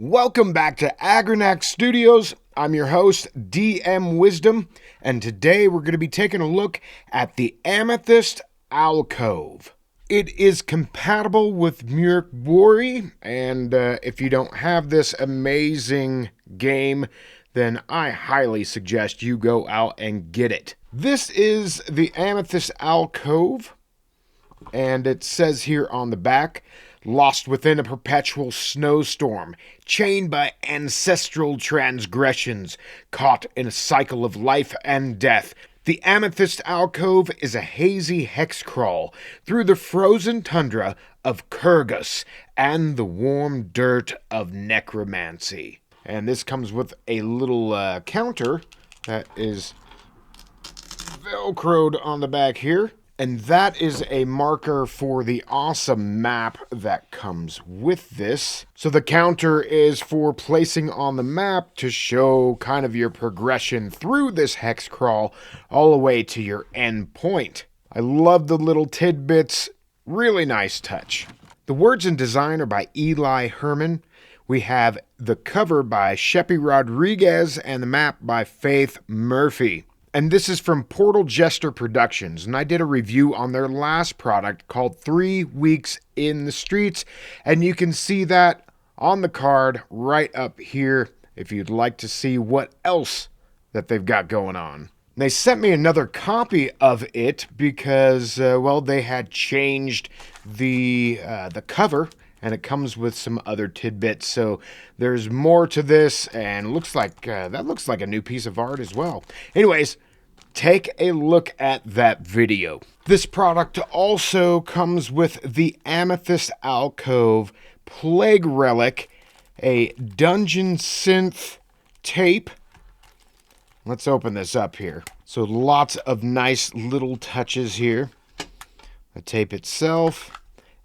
Welcome back to Agranak Studios. I'm your host, DM Wisdom, and today we're going to be taking a look at the Amethyst Alcove. It is compatible with MÖRK, and if you don't have this amazing game, then I highly suggest you go out and get it. This is the Amethyst Alcove, and it says here on the back, lost within a perpetual snowstorm, chained by ancestral transgressions, caught in a cycle of life and death. The Amethyst Alcove is a hazy hex crawl through the frozen tundra of Cirix and the warm dirt of necromancy. And this comes with a little counter that is velcroed on the back here. And that is a marker for the awesome map that comes with this. So the counter is for placing on the map to show kind of your progression through this hex crawl all the way to your end point. I love the little tidbits. Really nice touch. The words and design are by Eli Herman. We have the cover by Sheppy Rodriguez and the map by Faith Murphy. And this is from Portal Jester Productions, and I did a review on their last product called 3 Weeks in the Streets, and you can see that on the card right up here if you'd like to see what else that they've got going on. They sent me another copy of it because, they had changed the cover, and it comes with some other tidbits. So there's more to this, and that looks like a new piece of art as well. Anyways, take a look at that video. This product also comes with the Amethyst Alcove Plague Relic, a Dungeon Synth tape. Let's open this up here. So lots of nice little touches here. The tape itself.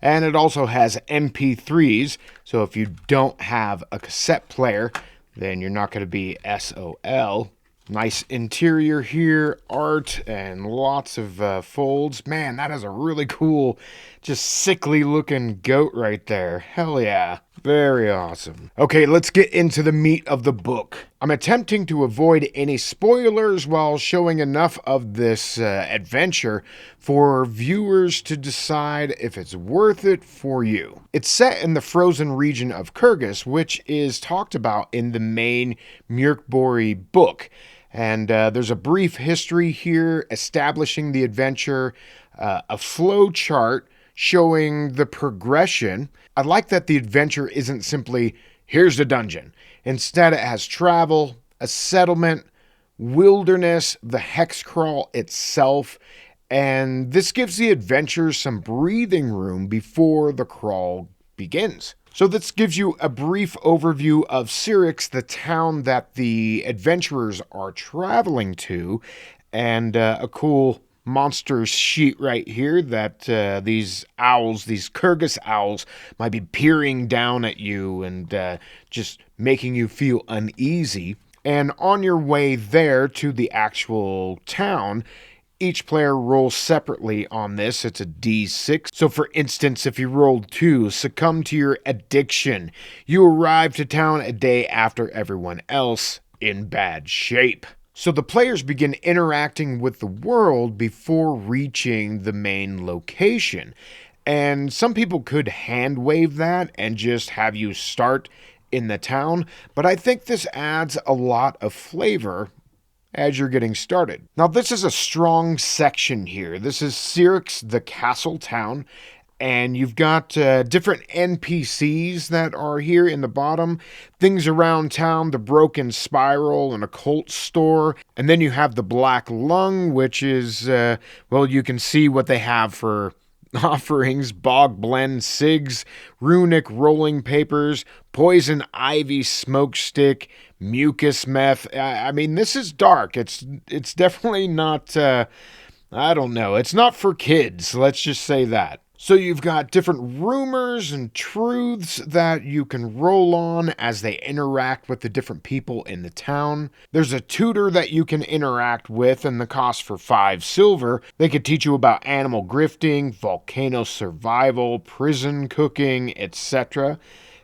And it also has MP3s, so if you don't have a cassette player, then you're not going to be SOL. Nice interior here, art, and lots of folds. Man, that is a really cool, just sickly looking goat right there. Hell yeah. Very awesome. Okay, let's get into the meat of the book. I'm attempting to avoid any spoilers while showing enough of this adventure for viewers to decide if it's worth it for you. It's set in the frozen region of Cirix, which is talked about in the main MÖRK book. And there's a brief history here establishing the adventure, a flow chart showing the progression. I like that the adventure isn't simply, here's the dungeon. Instead, it has travel, a settlement, wilderness, the hex crawl itself, and this gives the adventure some breathing room before the crawl begins. So this gives you a brief overview of Cirix, the town that the adventurers are traveling to, and a cool monster sheet right here that these Cirix owls, might be peering down at you and just making you feel uneasy. And on your way there to the actual town, each player rolls separately on this. It's a D6. So for instance, if you rolled 2, succumb to your addiction. You arrive to town a day after everyone else, in bad shape. So the players begin interacting with the world before reaching the main location. And some people could hand wave that and just have you start in the town, but I think this adds a lot of flavor as you're getting started. Now, this is a strong section here. This is Cirix, the castle town, and you've got different NPCs that are here in the bottom. Things around town, the Broken Spiral, an occult store, and then you have the Black Lung, which is, you can see what they have for offerings: bog blend cigs, runic rolling papers, poison ivy smoke stick, mucus meth. I mean, this is dark. It's definitely not, it's not for kids. Let's just say that. So you've got different rumors and truths that you can roll on as they interact with the different people in the town. There's a tutor that you can interact with, and the cost for 5 silver. They could teach you about animal grifting, volcano survival, prison cooking, etc.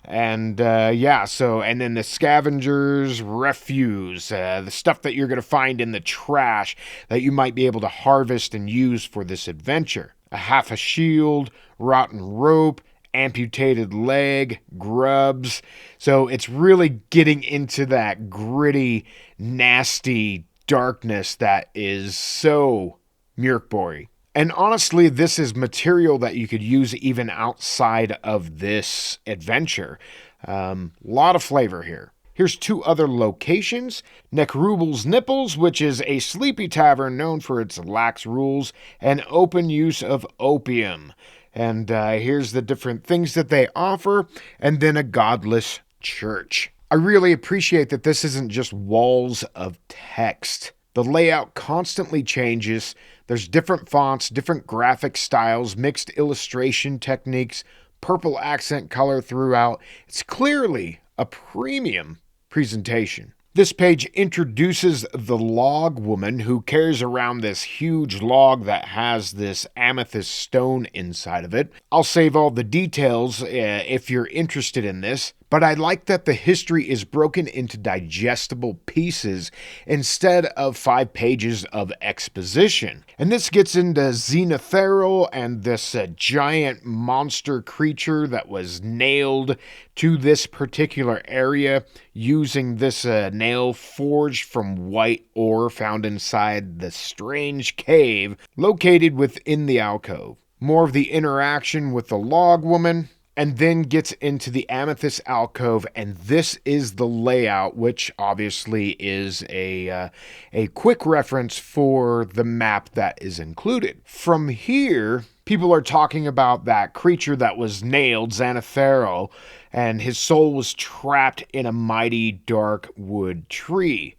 And yeah, so, and then the scavengers, refuse, the stuff that you're going to find in the trash that you might be able to harvest and use for this adventure. A half a shield, rotten rope, amputated leg, grubs. So it's really getting into that gritty, nasty darkness that is so MÖRK. And honestly, this is material that you could use even outside of this adventure. Lot of flavor here. Here's 2 other locations. Neckrubel's Nipples, which is a sleepy tavern known for its lax rules and open use of opium. And here's the different things that they offer. And then a godless church. I really appreciate that this isn't just walls of text. The layout constantly changes. There's different fonts, different graphic styles, mixed illustration techniques, purple accent color throughout. It's clearly a premium presentation. This page introduces the log woman who carries around this huge log that has this amethyst stone inside of it. I'll save all the details if you're interested in this, but I like that the history is broken into digestible pieces instead of 5 pages of exposition. And this gets into Xenotheril and this giant monster creature that was nailed to this particular area using this nail forged from white ore found inside the strange cave located within the alcove. More of the interaction with the log woman, and then gets into the amethyst alcove, and this is the layout, which obviously is a quick reference for the map that is included. From here, people are talking about that creature that was nailed, Xanathero, and his soul was trapped in a mighty dark wood tree.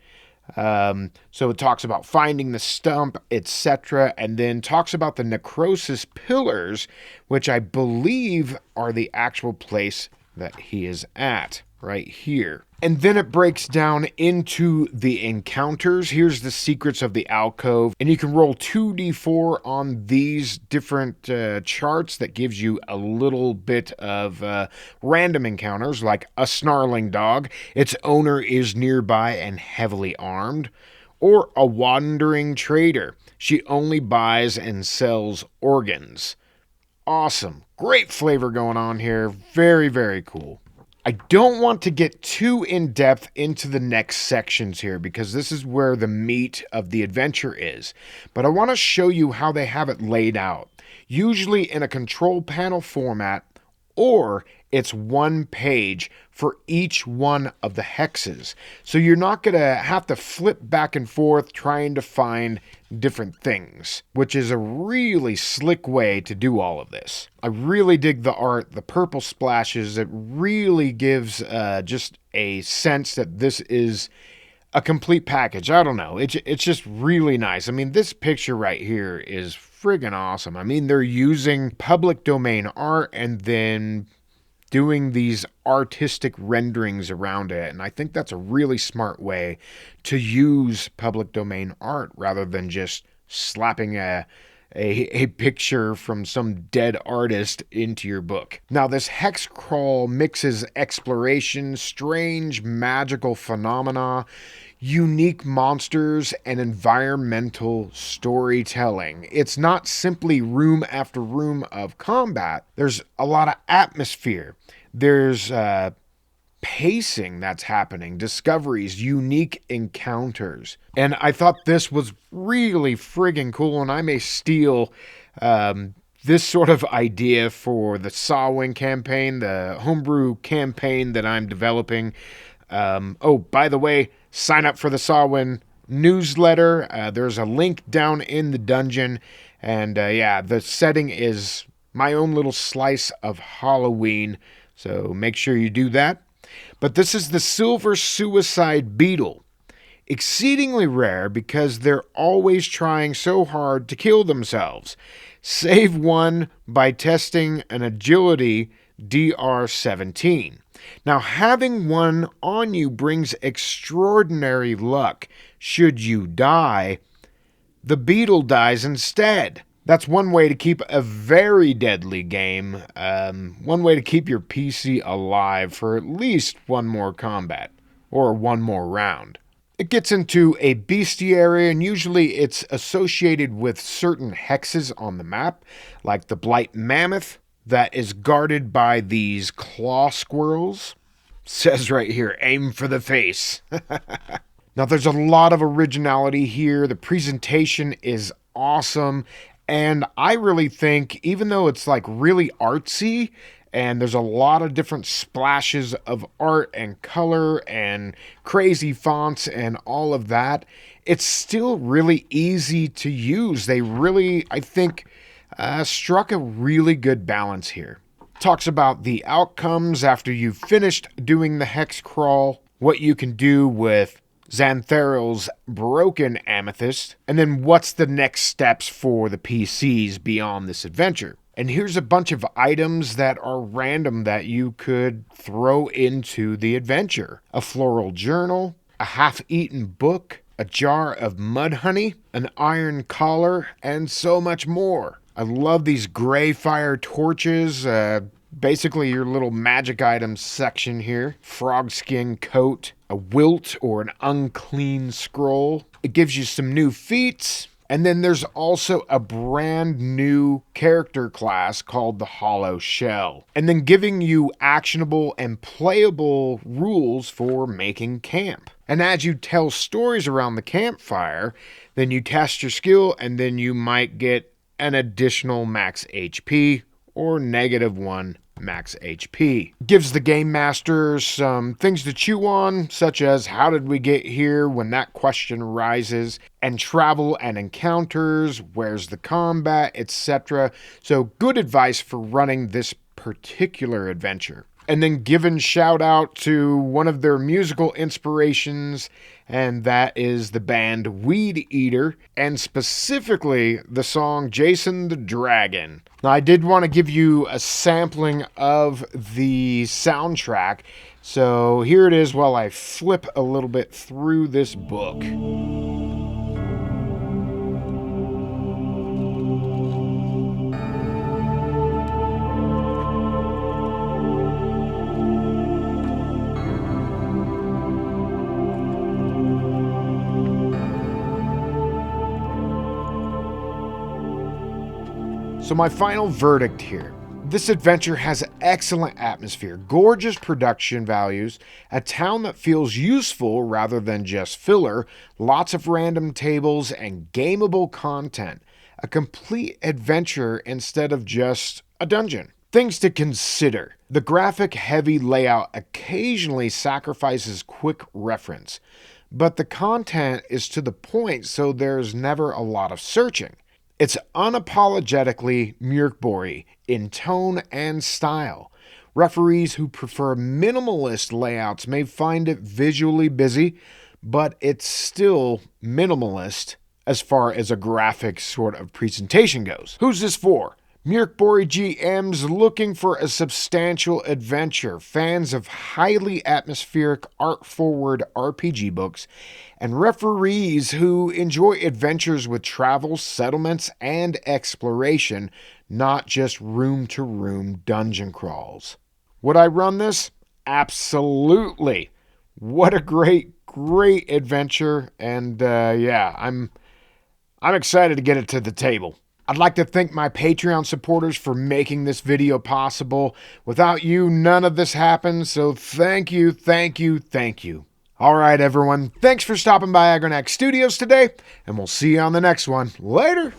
So it talks about finding the stump, etc., and then talks about the necrosis pillars, which I believe are the actual place that he is at, right here. And then it breaks down into the encounters. Here's the secrets of the alcove, and you can roll 2d4 on these different charts that gives you a little bit of random encounters, like a snarling dog, its owner is nearby and heavily armed, or a wandering trader, she only buys and sells organs. Awesome. Great flavor going on here. Very, very cool. I don't want to get too in-depth into the next sections here because this is where the meat of the adventure is. But I want to show you how they have it laid out. Usually in a control panel format, or it's 1 page for each one of the hexes. So you're not going to have to flip back and forth trying to find different things, which is a really slick way to do all of this. I really dig the art, the purple splashes. It really gives just a sense that this is a complete package. I don't know. It's just really nice. I mean, this picture right here is friggin' awesome. I mean, they're using public domain art and then doing these artistic renderings around it. And I think that's a really smart way to use public domain art rather than just slapping a picture from some dead artist into your book. Now, this hex crawl mixes exploration, strange magical phenomena, unique monsters, and environmental storytelling. It's not simply room after room of combat. There's a lot of atmosphere. There's pacing that's happening, discoveries, unique encounters. And I thought this was really friggin' cool, and I may steal this sort of idea for the Sawwing campaign, the homebrew campaign that I'm developing. Oh, by the way, sign up for the Sawwing newsletter. There's a link down in the dungeon. And yeah, the setting is my own little slice of Halloween. So make sure you do that. But this is the Silver Suicide Beetle. Exceedingly rare because they're always trying so hard to kill themselves. Save one by testing an agility DR17. Now, having one on you brings extraordinary luck. Should you die, the beetle dies instead. That's one way to keep a very deadly game, one way to keep your PC alive for at least one more combat, or one more round. It gets into a bestiary, and usually it's associated with certain hexes on the map, like the Blight Mammoth, that is guarded by these claw squirrels. Says right here, aim for the face. Now, there's a lot of originality here. The presentation is awesome. And I really think, even though it's like really artsy, and there's a lot of different splashes of art and color and crazy fonts and all of that, it's still really easy to use. They really, I think, struck a really good balance here. Talks about the outcomes after you've finished doing the hex crawl, what you can do with Xantharel's broken amethyst, and then what's the next steps for the PCs beyond this adventure. And here's a bunch of items that are random that you could throw into the adventure. A floral journal, a half-eaten book, a jar of mud honey, an iron collar, and so much more. I love these gray fire torches, basically your little magic items section here. Frog skin coat, a wilt or an unclean scroll. It gives you some new feats. And then there's also a brand new character class called the Hollow Shell. And then giving you actionable and playable rules for making camp. And as you tell stories around the campfire, then you test your skill, and then you might get an additional max HP or -1 max HP. Gives the game master some things to chew on, such as how did we get here when that question arises, and travel and encounters, where's the combat, etc. So good advice for running this particular adventure. And then giving shout out to one of their musical inspirations, and that is the band Weed Eater, and specifically the song Jason the Dragon. Now, I did want to give you a sampling of the soundtrack, so here it is while I flip a little bit through this book. So my final verdict here. This adventure has excellent atmosphere, gorgeous production values, a town that feels useful rather than just filler, lots of random tables, and gameable content. A complete adventure instead of just a dungeon. Things to consider. The graphic-heavy layout occasionally sacrifices quick reference, but the content is to the point, so there's never a lot of searching. It's unapologetically MÖRK in tone and style. Referees who prefer minimalist layouts may find it visually busy, but it's still minimalist as far as a graphic sort of presentation goes. Who's this for? MÖRK GMs looking for a substantial adventure, fans of highly atmospheric, art-forward RPG books, and referees who enjoy adventures with travel, settlements, and exploration, not just room-to-room dungeon crawls. Would I run this? Absolutely. What a great adventure, and yeah, I'm excited to get it to the table. I'd like to thank my Patreon supporters for making this video possible. Without you, none of this happens, so thank you. All right, everyone, thanks for stopping by Agranak Studios today, and we'll see you on the next one. Later!